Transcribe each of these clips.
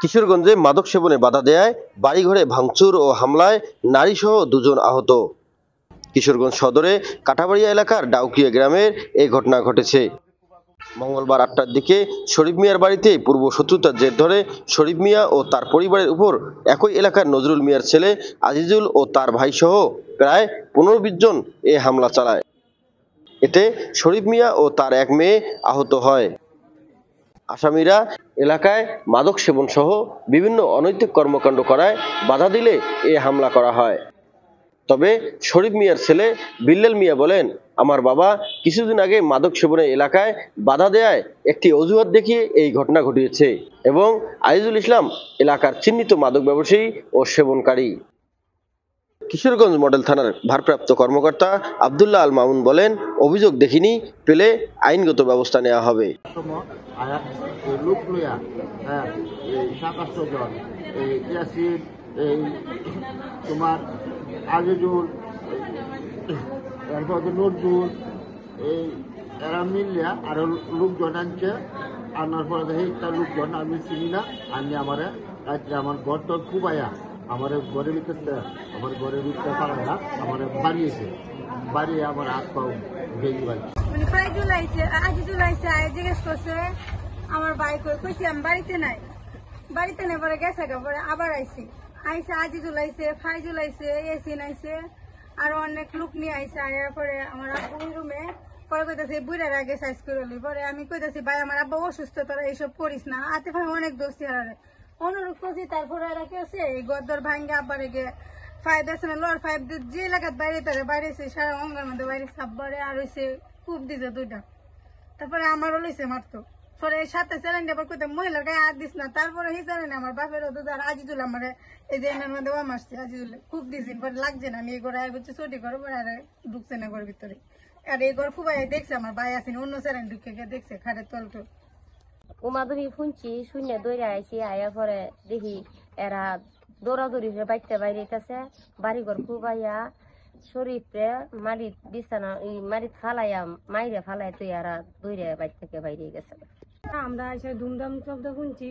কিশোরগঞ্জে মাদক সেবনে বাধা দেয়ায় বাড়িঘরে ভাঙচুর ও হামলায় নারীসহ 2 জন আহত। কিশোরগঞ্জ সদরে কাটাবাড়িয়া এলাকার ডাউকিয়া গ্রামের এই ঘটনা ঘটেছে। মঙ্গলবার 8টার দিকে শরীফ মিয়ার বাড়িতে পূর্ব শত্রুতার জের ধরে শরীফ মিয়া ও তার পরিবারের উপর একই এলাকার নজরুল মিয়ার ছেলে আজিজুল ও তার ভাইসহ প্রায় 15-20 জন এ হামলা চালায়। এতে শরীফ মিয়া ও তার এক মেয়ে আহত হয়। আসামিরা এলাকায় মাদক সেবন সহ বিভিন্ন অনৈতিক কর্মকাণ্ড করায় বাধা দিলে এ হামলা করা হয়। তবে শরীফ মিয়ার ছেলে বিল্লাল মিয়া বলেন, আমার বাবা কিছুদিন আগে মাদক সেবনের এলাকায় বাধা দেয়ায় একটি অজুহাত দেখিয়ে এই ঘটনা ঘটিয়েছে এবং আজিজুল ইসলাম এলাকার চিহ্নিত মাদক ব্যবসায়ী ও সেবনকারী। কিশোরগঞ্জ মডেল থানার ভারপ্রাপ্ত কর্মকর্তা আব্দুল্লাহ আল মামুন বলেন, অভিযোগ দেখিনি পেলে আইনগত ব্যবস্থা নেওয়া হবে। তোমার আজিজুল এরপর নজরুল এই এরা মিলিয়া আরো লোকজন আনছে, আনার পরে দেখি তার লোকজন আমি চিনি না, আমি আমার রাত্রে আমার ঘর তো খুবাইয়া আমার ঘরের ভিতরে পারে না, আমার বাড়িয়েছে, বাড়িয়ে আমার হাত পাও ভেঙে বাড়ি। আজিজুল আইসে জিজ্ঞেস করছে আমার বাইক কইছি আমি বাড়িতে নাই পরে গেছে পরে আবার আইসি আজিজুল আইসে, ফাইজুল আইসে, এসিন আইসে, আরো অনেক লোক নিয়ে আইসে। আয়ার পরে আমার আব্বুর রুমে পরে কইতাছে বুড়ার আগে সাইজ করে পরে আমি কইতাছি ভাই আমার আব্বা অসুস্থ, তোরা এইসব করিস না। আতে ভাই অনেক দোষী হারারে অনুরোধ করছি। তারপরে এরা কি আছে এই গদ্দর ভাঙ্গে আব্বারে গে 5 আছে না লোয়ার 5 যে এলাকাত বাইরে তারে বাইরেছে সারা অঙ্গের মধ্যে বাইরে সাব্বারে আর হইছে খুব দিছে 2টা। তারপরে আমারও লইছে মারতো। পরে সাথে চ্যালেঞ্জ আবার কইতে মহিলার গায়ে হাত দিস না। তারপরে হি চ্যালেঞ্জ আমার বাপেরও তো যার আজিজুল আমার এই যে এনার মধ্যে মারছে আজিজুল খুব দিছি, পরে লাগছে না। আমি এই ঘরে আয় বলছি চটি করো, পরে আর ঢুকছে না ঘরের ভিতরে। আর এই ঘর খুবই দেখছে আমার ভাই আসেনি, অন্য চ্যালেঞ্জ ঢুকে গিয়ে দেখছে খাটের তলটো। উমাদুরি শুনছি শূন্য দৌড়ে আইসি, আয়া পরে দেখি এরা দৌড়াদৌড়ি হয়ে বাইতে বাইরেছে, বাড়িঘর খুবাইয়া শরীফে মারিত বিছানা মারিত ফালাইয়া মাইরে ফালাই তুই এরা দৌড়ে বাইর থেকে বাইরে গেছে। আমরা এসে ধুমধাম শব্দ শুনছি,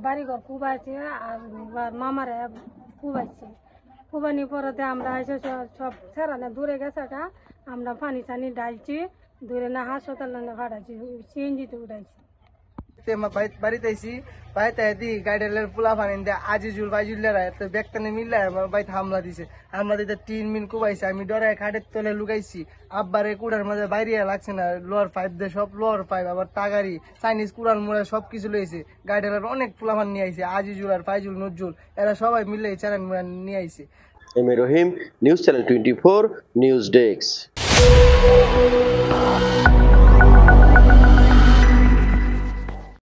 বাড়িঘর খুবাইছে আর মামারা খুবাইছে। খুবানি পরতে আমরা এসে সব ছেড়ানে দূরে গেছে, আমরা পানি টানি ডালছি, দূরে না হাসপাতাল না ভাড়াইছি, সিএনজিতে উঠাইছি। বাড়িতে আইসি, বাড়িতে দি গাড়ির পোলা পানি দিয়ে আজিজুল বাইজুল্লারা ব্যাগটানে মিললে আমার বাড়িতে হামলা দিছে। হামলা দিতে 3 মিনিট কুবাইছে, আমি ডরে খাটের তলে লুকাইছি। আব্বারে কুড়ার মাঝে বাইরে লাগছে না, লোয়ার 5 দিয়ে সব লোয়ার 5 আবার তাগারি চাইনিজ কুড়াল মুড়া সবকিছু লইছে। গাড়ির অনেক পোলাপান নিয়ে আইছে, আজিজুল আর ফাইজুল নজরুল এরা সবাই মিলে চ্যানেল মুড়া নিয়ে আইছে। M A Rahim, news channel 24, news desk.